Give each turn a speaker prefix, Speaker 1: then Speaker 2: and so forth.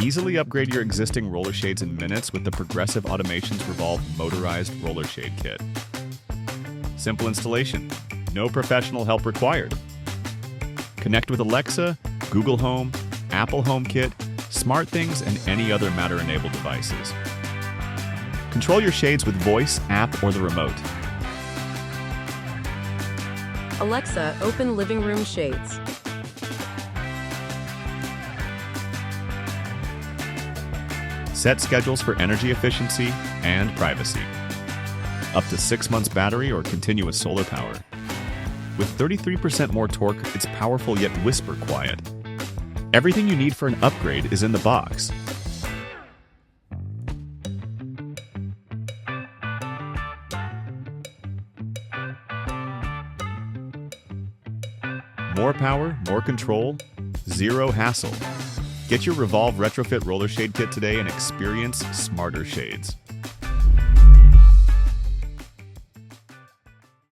Speaker 1: Easily upgrade your existing roller shades in minutes with the Progressive Automation's Revolve Motorized Roller Shade Kit. Simple installation. No professional help required. Connect with Alexa, Google Home, Apple HomeKit, SmartThings, and any other Matter-enabled devices. Control your shades with voice, app, or the remote.
Speaker 2: Alexa, open living room shades.
Speaker 1: Set schedules for energy efficiency and privacy. Up to 6 months battery or continuous solar power. With 33% more torque, it's powerful yet whisper quiet. Everything you need for an upgrade is in the box. More power, more control, zero hassle. Get your Revolve Retrofit Roller Shade Kit today and experience smarter shades.